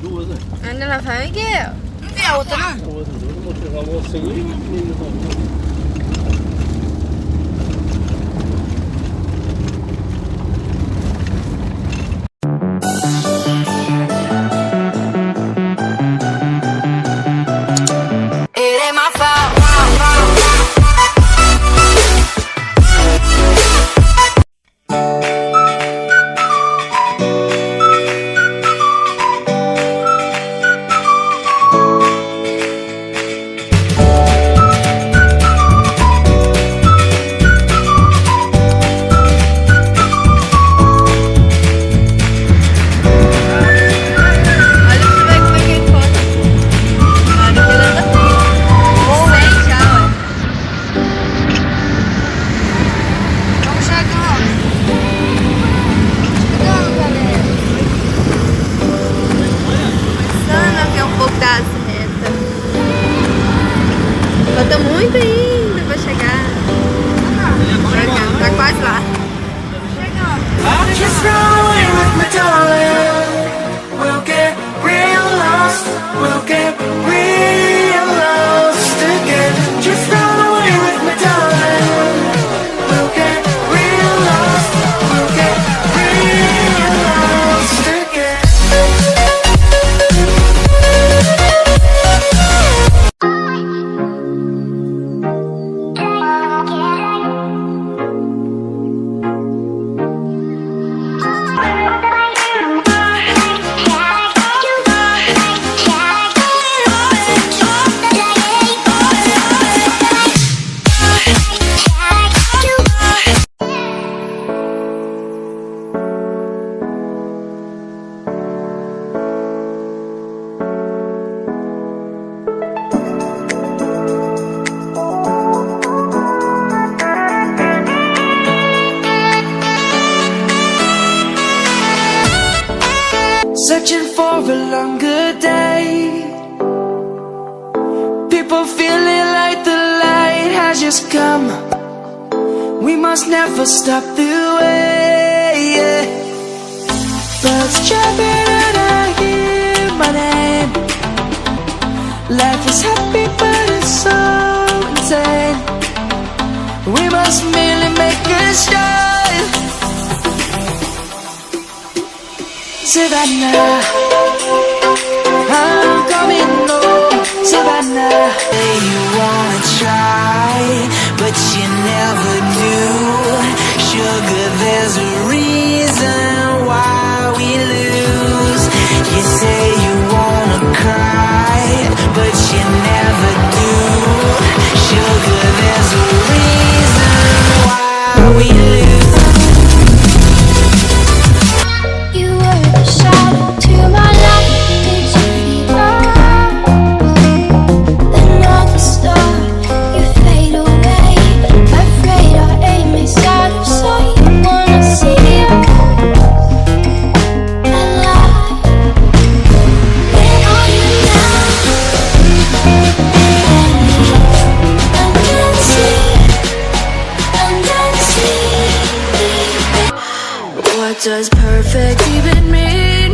Duas, né? Ainda ela vai aqui. Não tem a outra, não? A outra, duas. Eu mostrei uma mocinha e uma menina. Falta muito ainda pra chegar. Tá quase lá. Just run away with me, darling. We'll get real lost. We'll get real lost again. Just run away with me, darling. We'll get real lost. We'll get real lost again. Searching for a longer day. People feeling like the light has just come. We must never stop the way, yeah. Birds chirping and I hear my name. Life is happy but it's so insane. We must merely make a start. Savannah, I'm coming home. Savannah, you wanna try, but you never do. Sugar, there's a reason why we lose. You say you wanna cry, but you never do. Sugar, there's a reason why we lose. What does perfect even mean?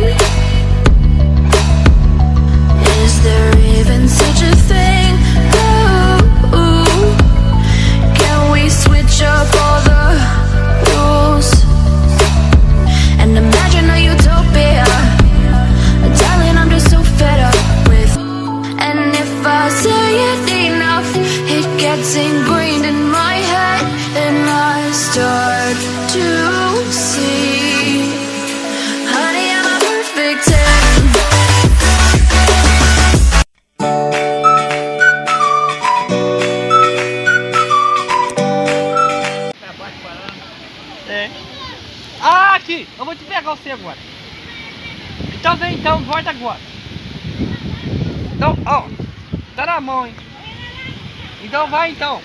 Is there even such a thing? Ooh, can we switch up all the rules and imagine a utopia? Darling, I'm just so fed up with. And if I say it enough, it gets ingrained in my head, and I start to see. Ah, aqui! Eu vou te pegar você agora. Então vem, então, volta agora. Então, ó, tá na mão, hein? Então vai, então.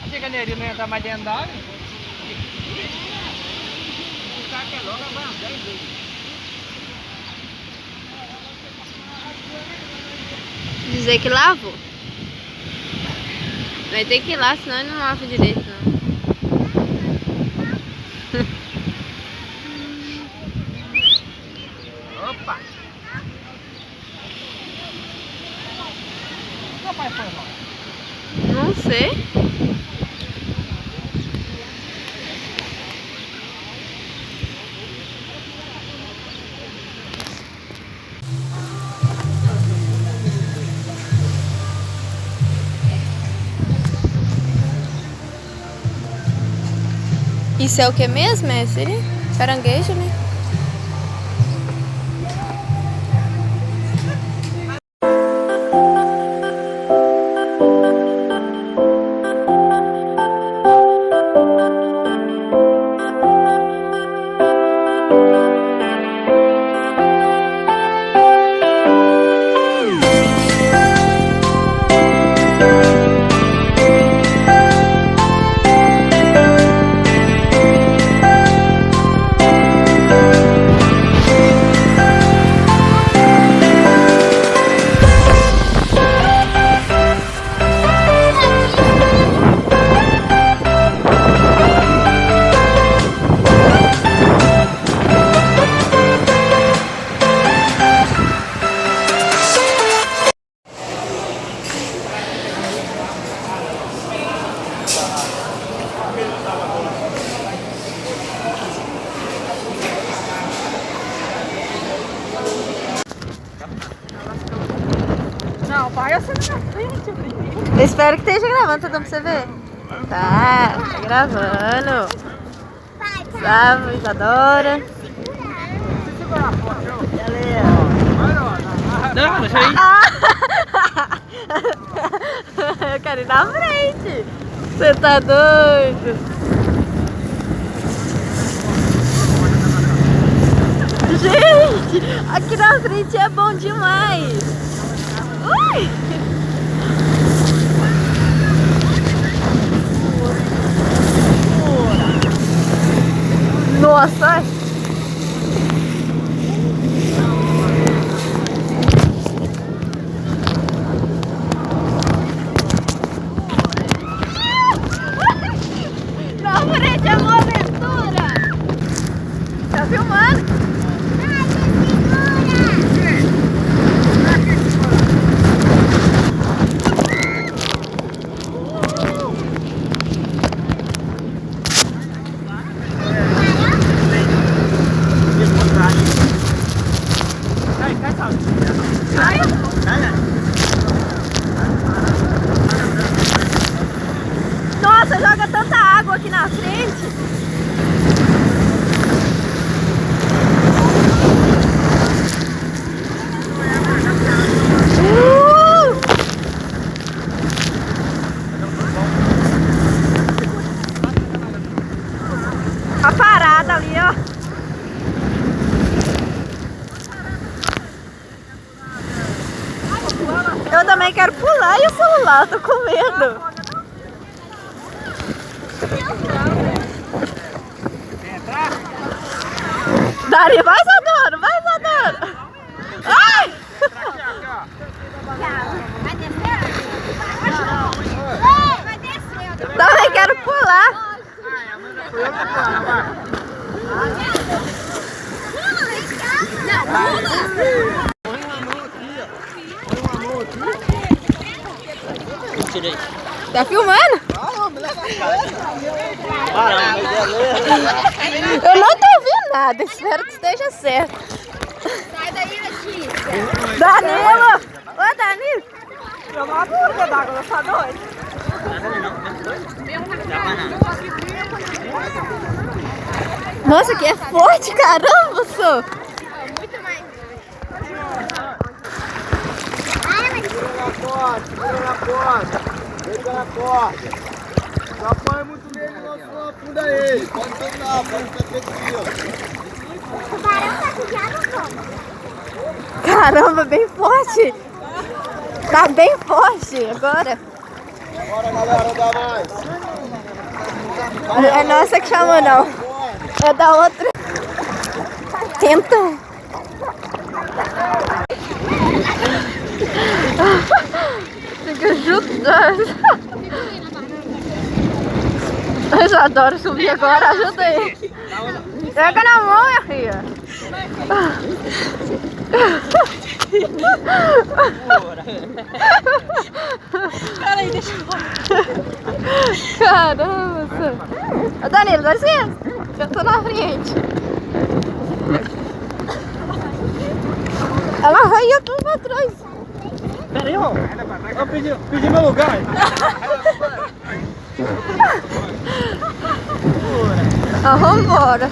Achei que a Neri não ia entrar mais dentro da área. O carro que é logo vai andar em vez. dizer que lavou. Vai ter que ir lá, senão ele não lava direito, não. Opa! Meu pai foi lá. Não sei. Isso é o que mesmo? É esse caranguejo, né? Não, vai você na frente, primeiro. Eu espero que esteja gravando, tá dando pra você ver? Tá gravando. Salve, Isadora. Não, deixa aí. Eu quero ir na frente. Você tá doido? Gente, aqui na frente é bom demais. Ui! Nossa! Na frente é uma aventura! Tá filmando? Nossa, joga tanta água aqui na frente. A parada ali, ó. Eu também quero pular e o celular, eu tô com medo. Dari, vai, Isadora, vai, Isadora. Ai! Também quero pular. Tá filmando? Eu não tô ouvindo nada, espero que esteja certo. Sai daí, Letícia. Danilo! Ô, Danilo! Eu não adoro beber água, eu sou doido. Nossa, que é forte, caramba, sou! Muito mais. Segura na porta. Pega na porta. Não apoia muito nele, não afunda ele. Pode soltar, pode ficar aqui, ó. O barão tá pedindo como? Caramba, bem forte! Tá bem forte agora. Bora, galera, dá mais. Não é nossa que chamou, não. É da outra. Tenta. Deus. Eu adoro subir agora, ajuda aí. Pega na mão, minha filha. Peraí, deixa eu... Caramba. Ô, Danilo, dá licença. Eu tô na frente. Ela vai e eu tô pra trás. Peraí, ó. Eu pedi meu lugar. Ah, vambora.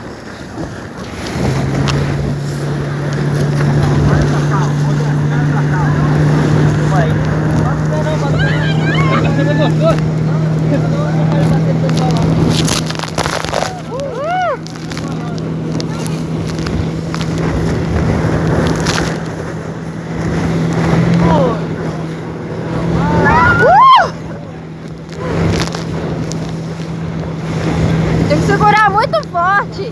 Você não gostou? Tem que segurar muito forte.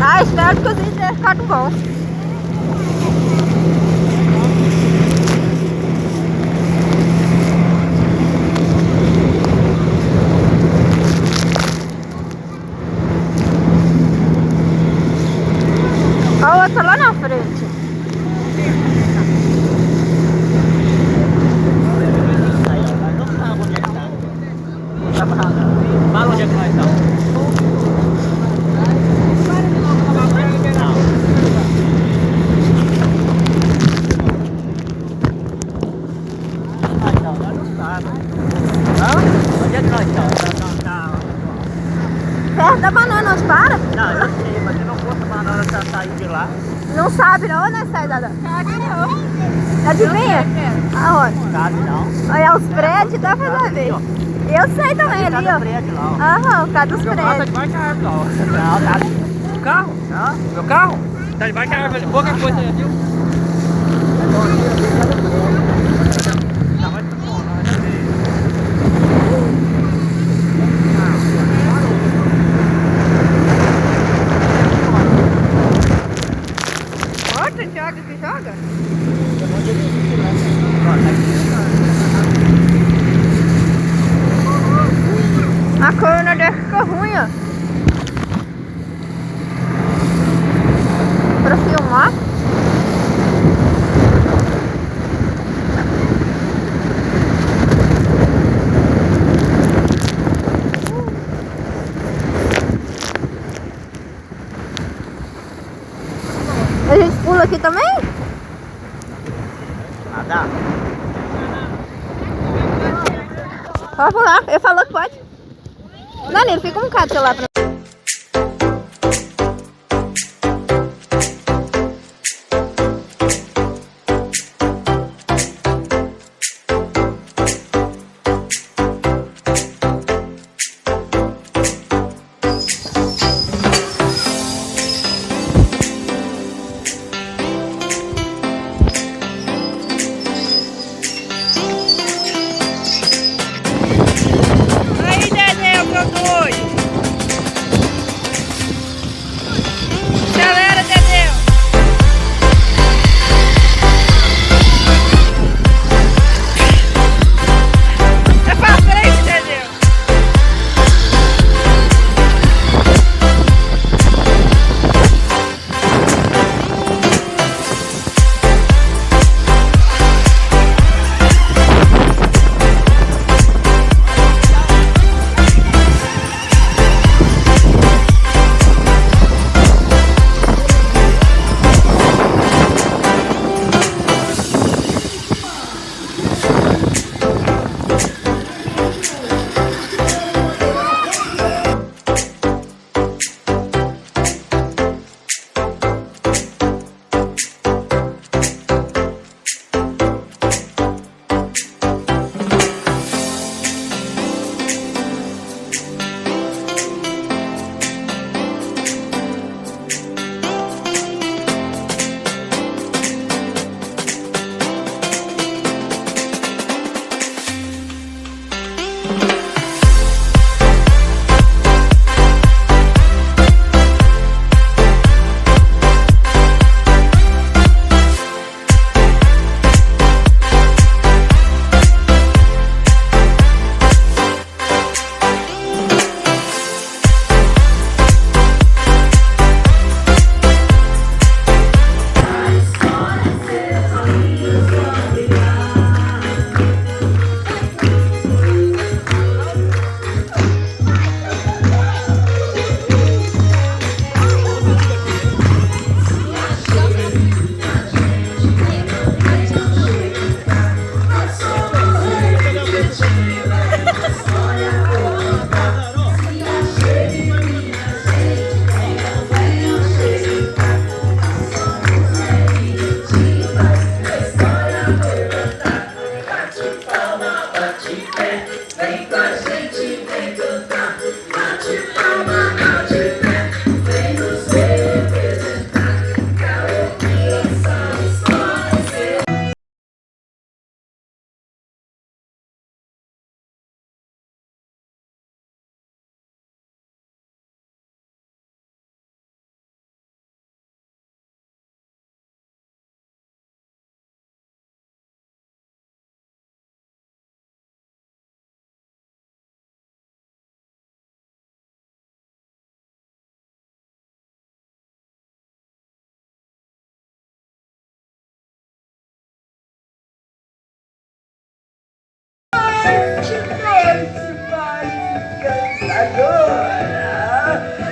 Ah, espero que os vídeos tenham ficado bom. A outra lá na frente. Fala onde é que nós estamos. Onde é que nós estamos? Perto da banana, onde para? Não, eu sei, mas eu não conto a banana pra sair de lá. Não sabe não, né, saída? Adivinha? Aonde? Não sabe não. Olha, os prédios, dá pra saber. Eu sei também ali, ó. Prédio lá, ó. Aham, o cara dos Meu carro tá prédios. debaixo da árvore lá, ó. Não, tá. O carro? Não. Meu carro? Tá debaixo da árvore ali. Pouca coisa aí, viu? Outra joga que joga? A câmera deve ficar ruim, ó. Pra filmar. A gente pula aqui também? Nada. Pode pular, ele falou que pode. Danilo, fica um bocado do celular pra Aí, Dedé, meu doido.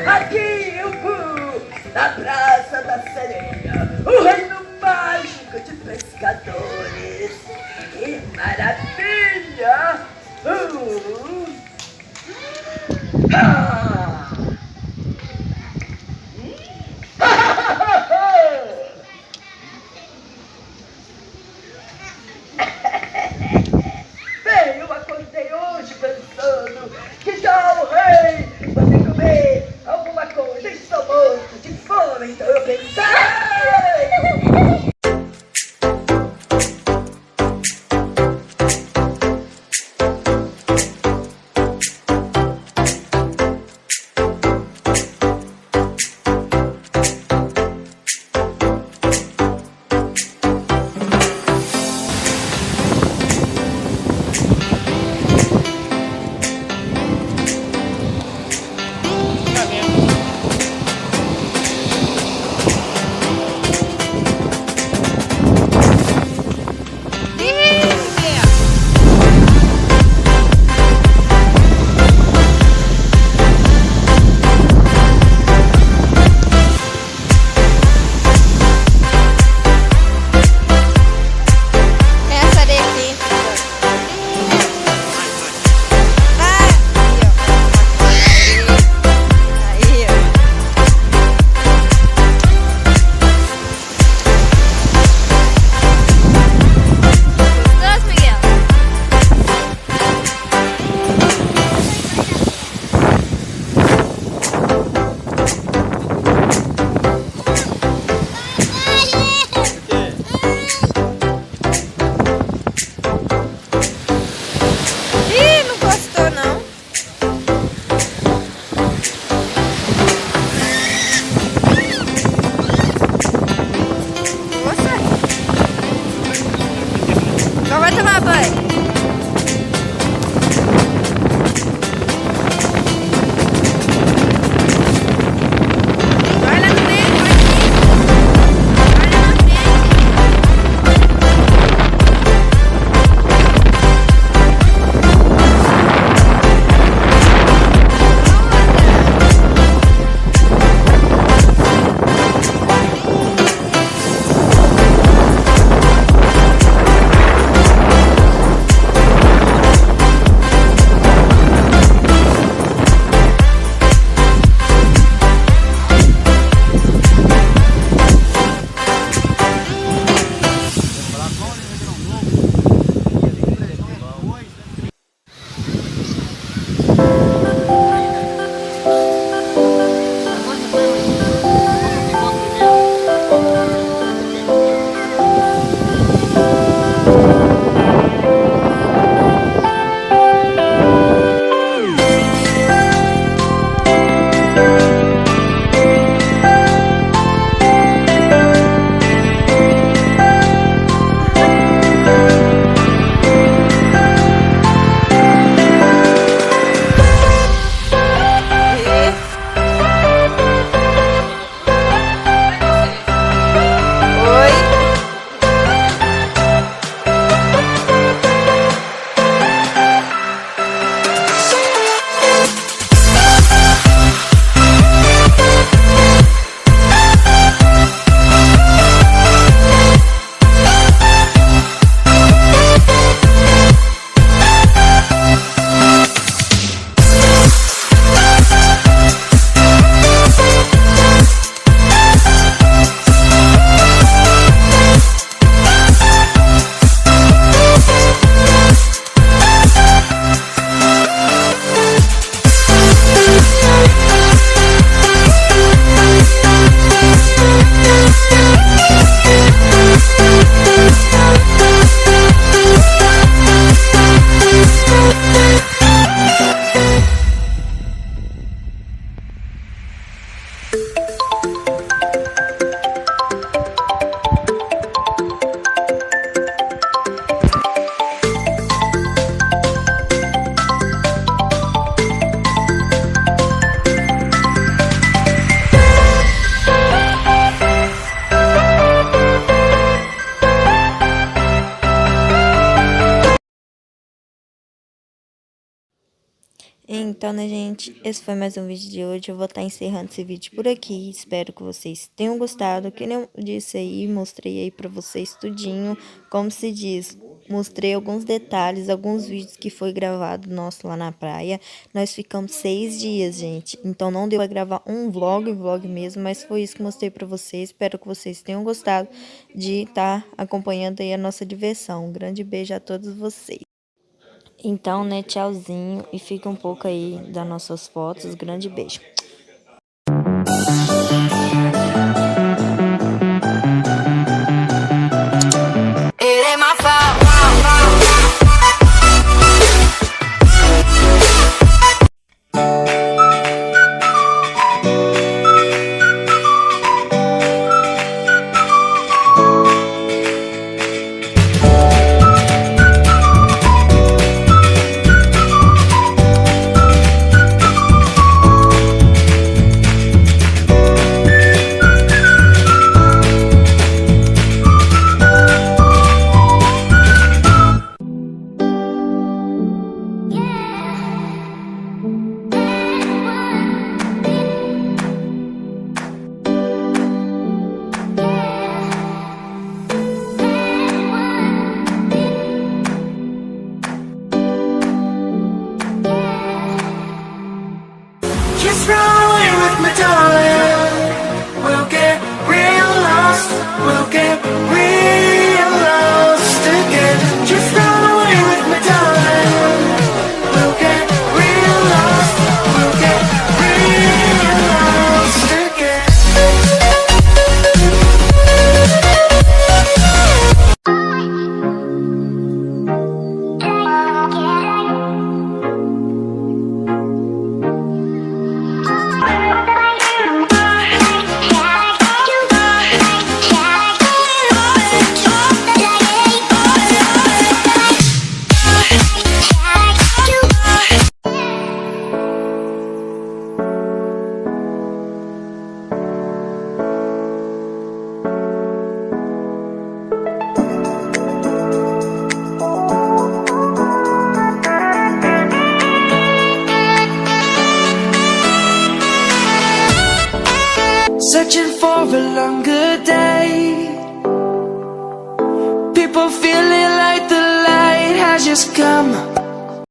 Aqui eu vou, na Praça da Sereia, o reino mágico de pescadores. Que maravilha! Bem, eu acordei hoje pensando que tal, rei, você comer alguma coisa? Estou morto de fome, então eu pensei... Então, né, gente, esse foi mais um vídeo de hoje. Eu vou estar encerrando esse vídeo por aqui. Espero que vocês tenham gostado. Que nem eu disse aí, mostrei aí pra vocês tudinho. Como se diz, mostrei alguns detalhes, alguns vídeos que foi gravado nosso lá na praia. Nós ficamos 6 dias, gente. Então, não deu pra gravar um vlog mesmo, mas foi isso que mostrei pra vocês. Espero que vocês tenham gostado de estar acompanhando aí a nossa diversão. Um grande beijo a todos vocês. Então, né, tchauzinho e fica um pouco aí das nossas fotos. Grande beijo. Just run away with me, darling. We'll get real lost. We'll get real lost again. Just run away with me, darling. We'll get real lost. We'll get real lost again. Searching for a longer day. People feeling like the light has just come.